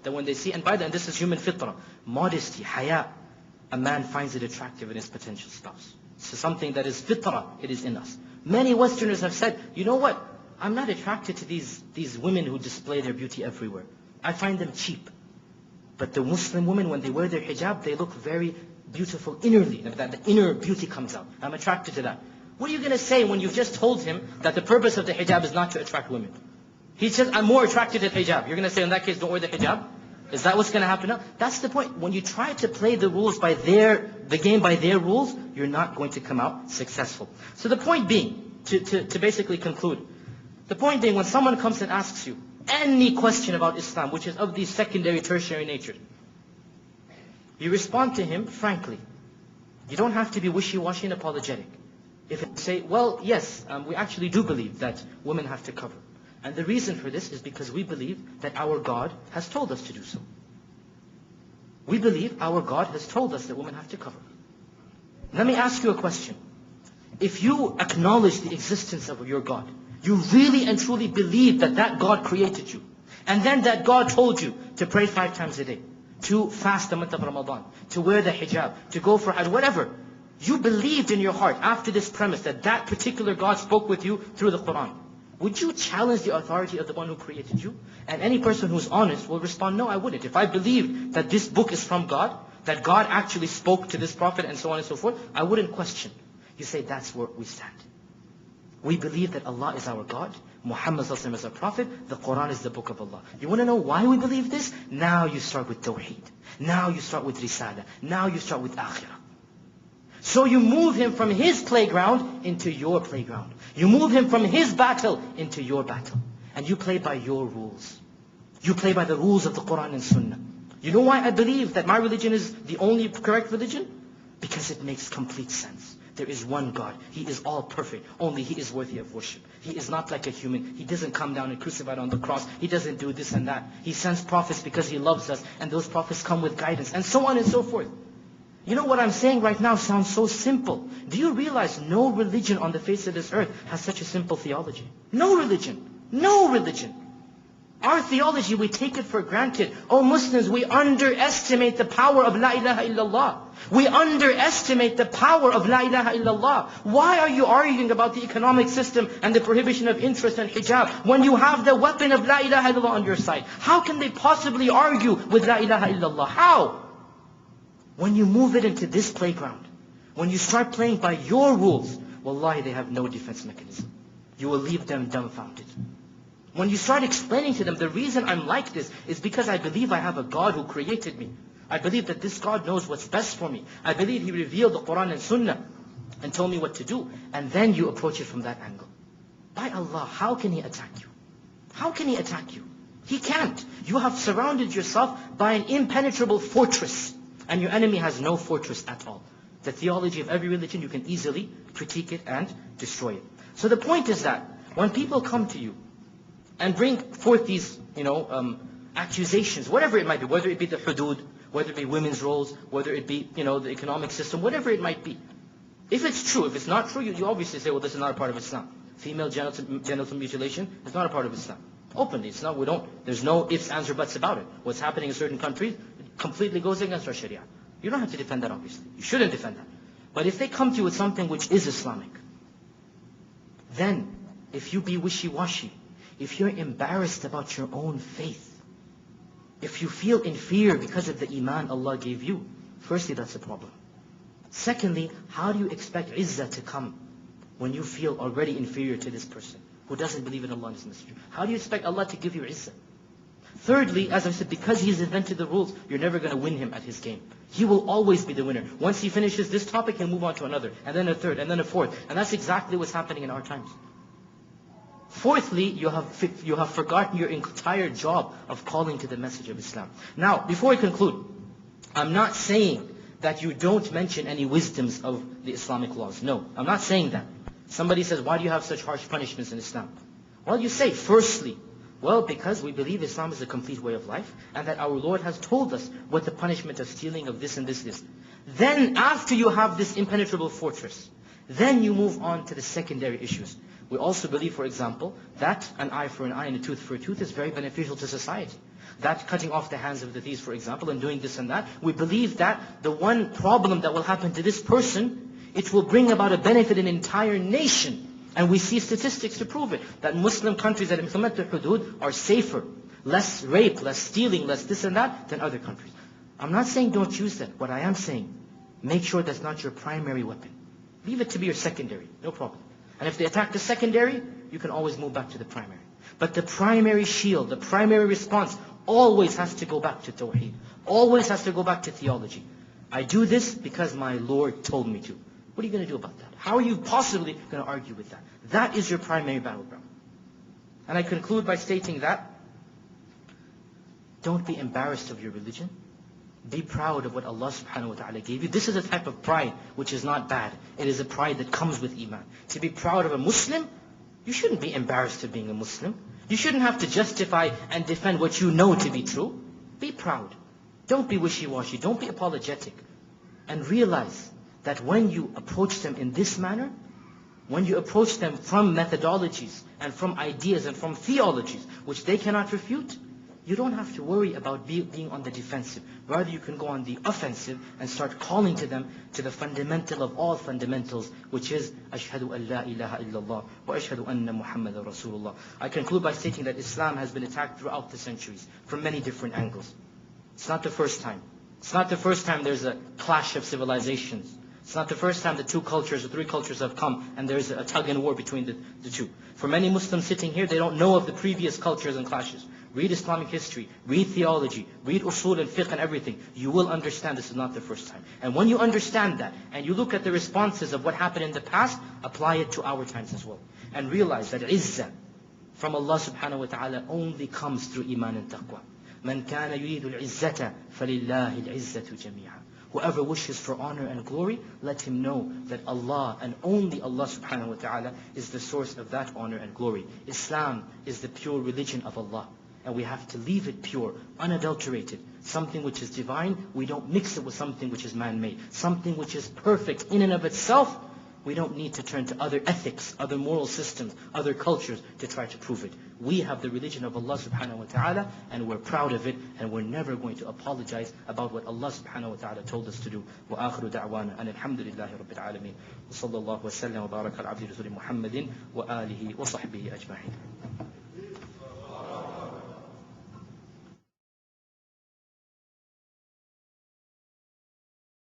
That when they see, and by the way, this is human fitrah, modesty, haya, a man finds it attractive in his potential spouse. So something that is fitrah, it is in us. Many Westerners have said, you know what? I'm not attracted to these women who display their beauty everywhere. I find them cheap. But the Muslim women, when they wear their hijab, they look very beautiful innerly. That the inner beauty comes out. I'm attracted to that. What are you going to say when you've just told him that the purpose of the hijab is not to attract women? He says, I'm more attracted to the hijab. You're going to say, in that case, don't wear the hijab? Is that what's going to happen now? That's the point. When you try to play the rules by the game by their rules, you're not going to come out successful. So the point being, to basically conclude, the point being, when someone comes and asks you any question about Islam, which is of the secondary, tertiary nature, you respond to him frankly. You don't have to be wishy-washy and apologetic. If you say, well, yes, we actually do believe that women have to cover. And the reason for this is because we believe that our God has told us to do so. We believe our God has told us that women have to cover. Let me ask you a question. If you acknowledge the existence of your God, you really and truly believe that that God created you, and then that God told you to pray 5 times a day, to fast the month of Ramadan, to wear the hijab, to go for hajj, whatever. You believed in your heart after this premise that that particular God spoke with you through the Quran. Would you challenge the authority of the one who created you? And any person who's honest will respond, no, I wouldn't. If I believed that this book is from God, that God actually spoke to this prophet and so on and so forth, I wouldn't question. You say, that's where we stand. We believe that Allah is our God, Muhammad ﷺ is our prophet, the Quran is the book of Allah. You want to know why we believe this? Now you start with Tawheed. Now you start with Risala. Now you start with Akhirah. So you move him from his playground into your playground. You move him from his battle into your battle. And you play by your rules. You play by the rules of the Quran and Sunnah. You know why I believe that my religion is the only correct religion? Because it makes complete sense. There is one God. He is all perfect. Only He is worthy of worship. He is not like a human. He doesn't come down and crucified on the cross. He doesn't do this and that. He sends prophets because He loves us. And those prophets come with guidance. And so on and so forth. You know what I'm saying right now sounds so simple. Do you realize no religion on the face of this earth has such a simple theology? No religion. No religion. Our theology, we take it for granted. Oh Muslims, we underestimate the power of La ilaha illallah. We underestimate the power of La ilaha illallah. Why are you arguing about the economic system and the prohibition of interest and hijab when you have the weapon of La ilaha illallah on your side? How can they possibly argue with La ilaha illallah? How? When you move it into this playground, when you start playing by your rules, wallahi, they have no defense mechanism. You will leave them dumbfounded. When you start explaining to them, the reason I'm like this is because I believe I have a God who created me. I believe that this God knows what's best for me. I believe He revealed the Quran and Sunnah and told me what to do. And then you approach it from that angle. By Allah, how can He attack you? How can He attack you? He can't. You have surrounded yourself by an impenetrable fortress. And your enemy has no fortress at all. The theology of every religion, you can easily critique it and destroy it. So the point is that when people come to you and bring forth these, accusations, whatever it might be, whether it be the hudud, whether it be women's roles, whether it be, the economic system, whatever it might be. If it's true, if it's not true, you obviously say, well, this is not a part of Islam. Female genital mutilation is not a part of Islam. Openly, it's not, there's no ifs, ands, or buts about it. What's happening in certain countries completely goes against our Sharia. You don't have to defend that, obviously. You shouldn't defend that. But if they come to you with something which is Islamic, then if you be wishy-washy, if you're embarrassed about your own faith, if you feel inferior because of the iman Allah gave you, firstly, that's a problem. Secondly, how do you expect izzah to come when you feel already inferior to this person who doesn't believe in Allah and His Messenger? How do you expect Allah to give you izzah? Thirdly, as I said, because He's invented the rules, you're never going to win Him at His game. He will always be the winner. Once He finishes this topic, He'll move on to another, and then a third, and then a fourth. And that's exactly what's happening in our times. Fourthly, you have forgotten your entire job of calling to the message of Islam. Now, before I conclude, I'm not saying that you don't mention any wisdoms of the Islamic laws. No, I'm not saying that. Somebody says, why do you have such harsh punishments in Islam? Well, you say, firstly, well, because we believe Islam is a complete way of life, and that our Lord has told us what the punishment of stealing of this and this is. Then, after you have this impenetrable fortress, then you move on to the secondary issues. We also believe, for example, that an eye for an eye and a tooth for a tooth is very beneficial to society. that cutting off the hands of the thieves, for example, and doing this and that. We believe that the one problem that will happen to this person, it will bring about a benefit in an entire nation. And we see statistics to prove it, that Muslim countries that implement the hudud are safer, less rape, less stealing, less this and that than other countries. I'm not saying don't use that. What I am saying, make sure that's not your primary weapon. Leave it to be your secondary, no problem. And if they attack the secondary, you can always move back to the primary. But the primary shield, the primary response, always has to go back to tawheed. Always has to go back to theology. I do this because my Lord told me to. What are you going to do about that? How are you possibly going to argue with that? That is your primary battleground. And I conclude by stating that don't be embarrassed of your religion. Be proud of what Allah subhanahu wa ta'ala gave you. This is a type of pride which is not bad. It is a pride that comes with iman. To be proud of a Muslim, you shouldn't be embarrassed of being a Muslim. You shouldn't have to justify and defend what you know to be true. Be proud. Don't be wishy-washy. Don't be apologetic. And realize that when you approach them in this manner, when you approach them from methodologies and from ideas and from theologies which they cannot refute, you don't have to worry about being on the defensive. Rather, you can go on the offensive and start calling to them to the fundamental of all fundamentals, which is Ashhadu an la ilaha illallah wa ashhadu anna Muhammadan Rasulullah. I conclude by stating that Islam has been attacked throughout the centuries from many different angles. It's not the first time. It's not the first time there's a clash of civilizations. It's not the first time the two cultures or three cultures have come and there's a tug and war between the two. For many Muslims sitting here, they don't know of the previous cultures and clashes. Read Islamic history, read theology, read usul and fiqh and everything. You will understand this is not the first time. And when you understand that, and you look at the responses of what happened in the past, apply it to our times as well. And realize that izzah from Allah subhanahu wa ta'ala only comes through iman and taqwa. مَنْ كَانَ يُرِيدُ الْعِزَّةَ فَلِلَّهِ الْعِزَّةُ جَمِيعًا. Whoever wishes for honor and glory, let him know that Allah and only Allah subhanahu wa ta'ala is the source of that honor and glory. Islam is the pure religion of Allah. And we have to leave it pure, unadulterated. Something which is divine, we don't mix it with something which is man-made. Something which is perfect in and of itself, we don't need to turn to other ethics, other moral systems, other cultures to try to prove it. We have the religion of Allah subhanahu wa ta'ala, and we're proud of it, and we're never going to apologize about what Allah subhanahu wa ta'ala told us to do. وآخر دعوانا أن الحمد لله رب العالمين وصلى الله وسلم وبارك على عبده رسول محمد وآله وصحبه أجمعين.